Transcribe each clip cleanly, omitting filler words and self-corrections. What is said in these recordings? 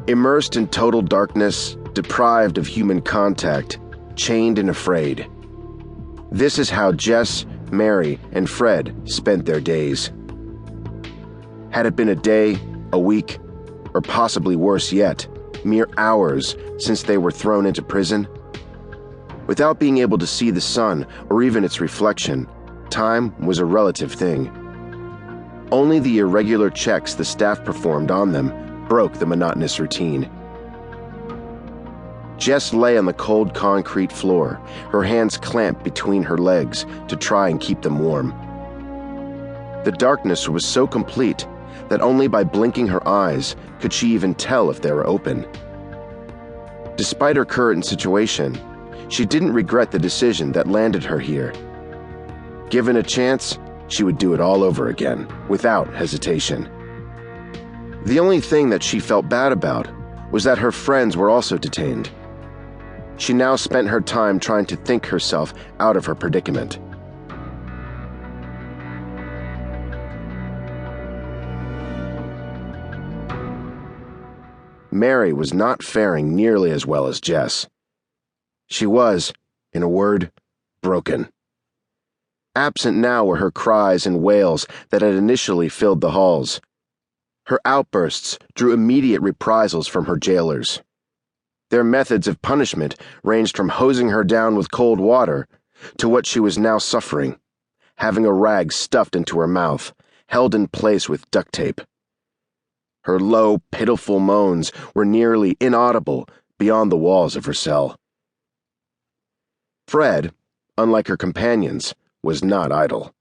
Immersed in total darkness, deprived of human contact, chained and afraid. This is how Jess, Mary, and Fred spent their days. Had it been a day, a week, or possibly worse yet, mere hours since they were thrown into prison? Without being able to see the sun or even its reflection, time was a relative thing. Only the irregular checks the staff performed on them broke the monotonous routine. Jess lay on the cold concrete floor, her hands clamped between her legs to try and keep them warm. The darkness was so complete that only by blinking her eyes could she even tell if they were open. Despite her current situation, she didn't regret the decision that landed her here. Given a chance, she would do it all over again, without hesitation. The only thing that she felt bad about was that her friends were also detained. She now spent her time trying to think herself out of her predicament. Mary was not faring nearly as well as Jess. She was, in a word, broken. Absent now were her cries and wails that had initially filled the halls. Her outbursts drew immediate reprisals from her jailers. Their methods of punishment ranged from hosing her down with cold water to what she was now suffering, having a rag stuffed into her mouth, held in place with duct tape. Her low, pitiful moans were nearly inaudible beyond the walls of her cell. Fred, unlike her companions, was not idle.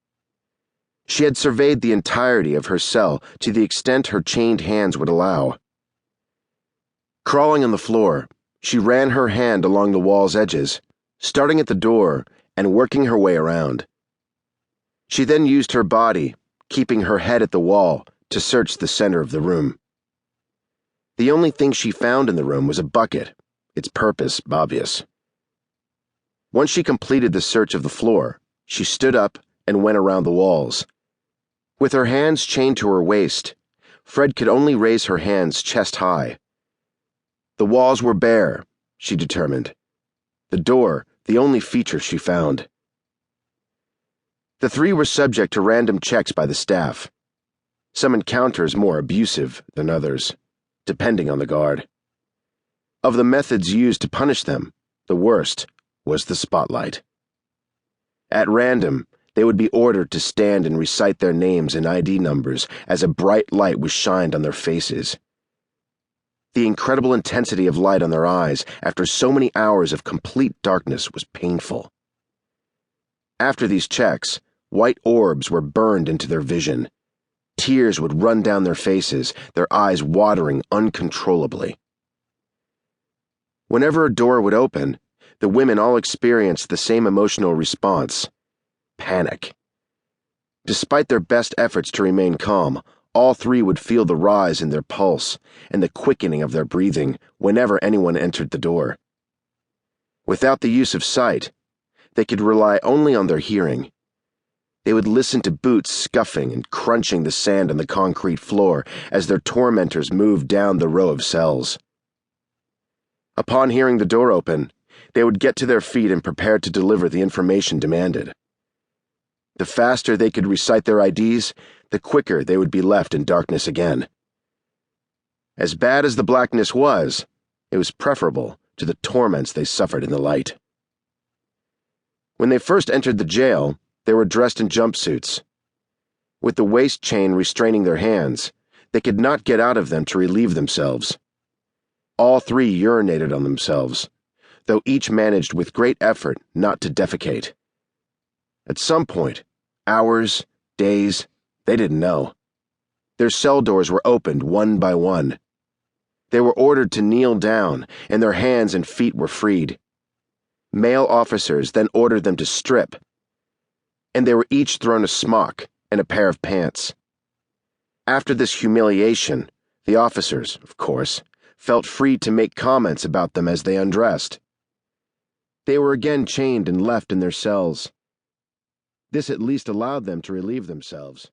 She had surveyed the entirety of her cell to the extent her chained hands would allow. Crawling on the floor, she ran her hand along the wall's edges, starting at the door and working her way around. She then used her body, keeping her head at the wall, to search the center of the room. The only thing she found in the room was a bucket, its purpose obvious. Once she completed the search of the floor, she stood up and went around the walls. With her hands chained to her waist, Fred could only raise her hands chest high. The walls were bare, she determined. The door, the only feature she found. The three were subject to random checks by the staff. Some encounters more abusive than others, depending on the guard. Of the methods used to punish them, the worst was the spotlight. At random, they would be ordered to stand and recite their names and ID numbers as a bright light was shined on their faces. The incredible intensity of light on their eyes after so many hours of complete darkness was painful. After these checks, white orbs were burned into their vision. Tears would run down their faces, their eyes watering uncontrollably. Whenever a door would open, the women all experienced the same emotional response: panic. Despite their best efforts to remain calm, all three would feel the rise in their pulse and the quickening of their breathing whenever anyone entered the door. Without the use of sight, they could rely only on their hearing. They would listen to boots scuffing and crunching the sand on the concrete floor as their tormentors moved down the row of cells. Upon hearing the door open, they would get to their feet and prepare to deliver the information demanded. The faster they could recite their IDs, the quicker they would be left in darkness again. As bad as the blackness was, it was preferable to the torments they suffered in the light. When they first entered the jail, they were dressed in jumpsuits. With the waist chain restraining their hands, they could not get out of them to relieve themselves. All three urinated on themselves, though each managed with great effort not to defecate. At some point, hours, days, they didn't know, their cell doors were opened one by one. They were ordered to kneel down, and their hands and feet were freed. Male officers then ordered them to strip, and they were each thrown a smock and a pair of pants. After this humiliation, the officers, of course, felt free to make comments about them as they undressed. They were again chained and left in their cells. This at least allowed them to relieve themselves.